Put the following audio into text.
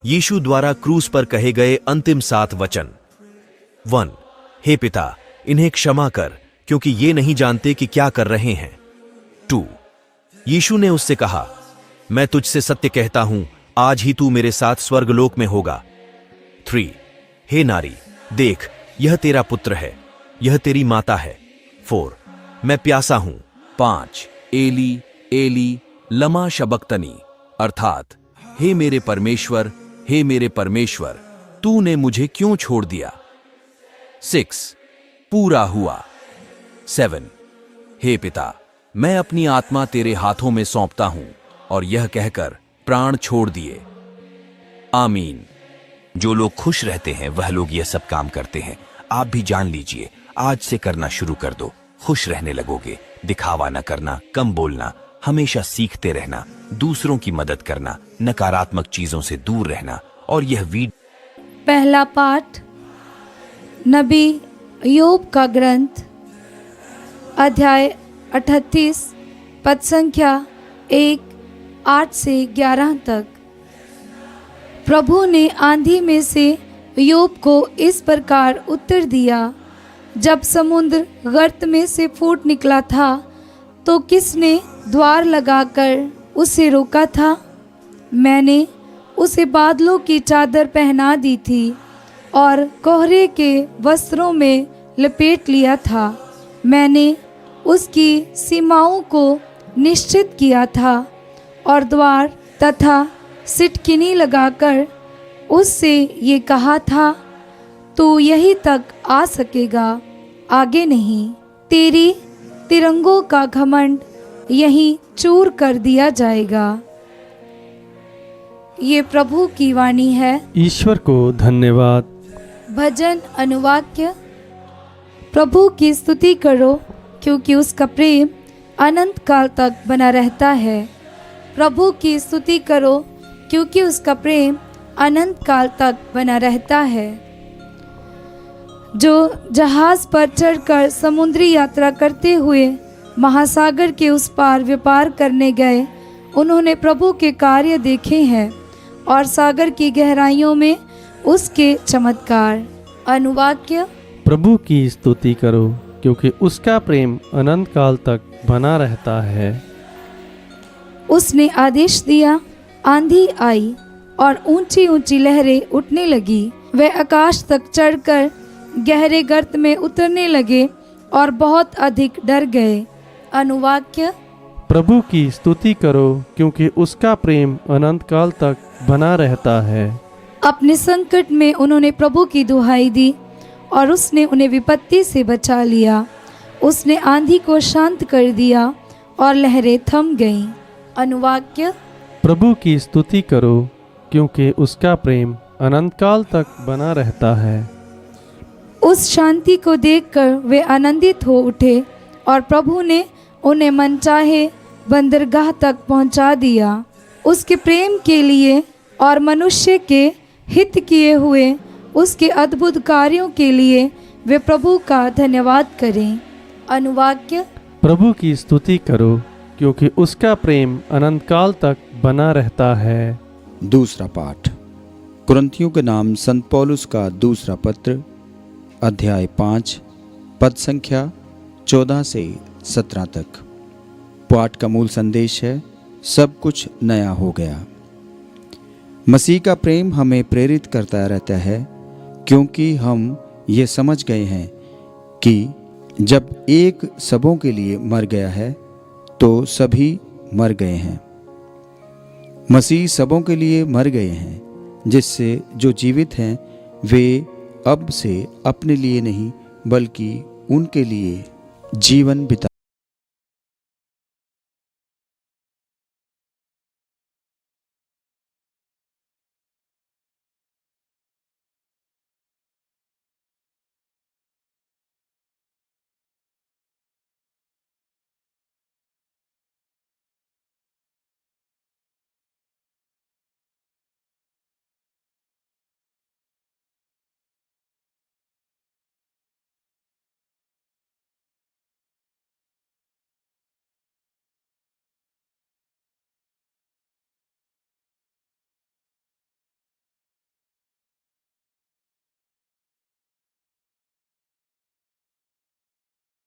यीशु द्वारा क्रूस पर कहे गए अंतिम 7 वचन। 1. हे पिता, इन्हें क्षमा कर, क्योंकि ये नहीं जानते कि क्या कर रहे हैं। 2. यीशु ने उससे कहा, मैं तुझसे सत्य कहता हूं, आज ही तू मेरे साथ स्वर्गलोक में होगा। 3. हे नारी, देख, यह तेरा पुत्र है, यह तेरी माता है। 4. मैं प्यासा हूं। 5. एली एली लमा शबक्तनी, अर्थात हे मेरे परमेश्वर, हे मेरे परमेश्वर, तूने मुझे क्यों छोड़ दिया। 6. पूरा हुआ। 7. हे पिता, मैं अपनी आत्मा तेरे हाथों में सौंपता हूं, और यह कहकर प्राण छोड़ दिए। आमीन। जो लोग खुश रहते हैं वह लोग यह सब काम करते हैं। आप भी जान लीजिए, आज से करना शुरू कर दो। खुश रहने लगोगे। दिखावा न करना, कम बोलना, हमेशा सीखते रहना, दूसरों की मदद करना, नकारात्मक चीजों से दूर रहना। और यह पहला पाठ नबी ईयोब का ग्रंथ, अध्याय 38, पद संख्या 1, 8 से 11 तक। प्रभु ने आंधी में से ईयोब को इस प्रकार उत्तर दिया, जब समुद्र गर्त में से फूट निकला था, तो किसने द्वार लगाकर उसे रोका था। मैंने उसे बादलों की चादर पहना दी थी और कोहरे के वस्त्रों में लपेट लिया था। मैंने उसकी सीमाओं को निश्चित किया था और द्वार तथा सिटकिनी लगाकर उससे ये कहा था, तू यहीं तक आ सकेगा, आगे नहीं। तेरी तिरंगों का घमंड यहीं चूर कर दिया जाएगा। ये प्रभु की वाणी है। ईश्वर को धन्यवाद। भजन अनुवाक्य। प्रभु की स्तुति करो, क्योंकि उसका प्रेम अनंत काल तक बना रहता है। प्रभु की स्तुति करो, क्योंकि उसका प्रेम अनंत काल तक बना रहता है। जो जहाज पर चढ़कर समुद्री यात्रा करते हुए महासागर के उस पार व्यापार करने गए, उन्होंने प्रभु के कार्य देखे हैं और सागर की गहराइयों में उसके चमत्कार। अनुवाक्य। प्रभु की स्तुति करो, क्योंकि उसका प्रेम अनंत काल तक बना रहता है। उसने आदेश दिया, आंधी आई और ऊंची ऊंची लहरें उठने लगी। वे आकाश तक चढ़कर गहरे गर्त में उतरने लगे और बहुत अधिक डर गए। अनुवाक्य। प्रभु की स्तुति करो, क्योंकि उसका प्रेम अनंत काल तक बना रहता है। अपने संकट में उन्होंने प्रभु की दुहाई दी और उसने उन्हें विपत्ति से बचा लिया। उसने आंधी को शांत कर दिया और लहरें थम गईं। अनुवाक्य। प्रभु की स्तुति करो, क्योंकि उसका प्रेम अनंत काल तक बना रहता है। उस शांति को देखकर वे आनंदित हो उठे और प्रभु ने उन्हें मनचाहे बंदरगाह तक पहुंचा दिया। उसके प्रेम के लिए और मनुष्य के हित किए हुए उसके अद्भुत कार्यों के लिए वे प्रभु का धन्यवाद करें। अनुवाक्य। प्रभु की स्तुति करो, क्योंकि उसका प्रेम अनंत काल तक बना रहता है। दूसरा पाठ कुरिन्थियों के नाम संत पौलुस का दूसरा पत्र, अध्याय 5, पद संख्या 14 से 17 तक। पाठ का मूल संदेश है, सब कुछ नया हो गया। मसीह का प्रेम हमें प्रेरित करता रहता है, क्योंकि हम ये समझ गए हैं कि जब एक सबों के लिए मर गया है, तो सभी मर गए हैं। मसीह सबों के लिए मर गए हैं, जिससे जो जीवित हैं वे अब से अपने लिए नहीं, बल्कि उनके लिए जीवन बिता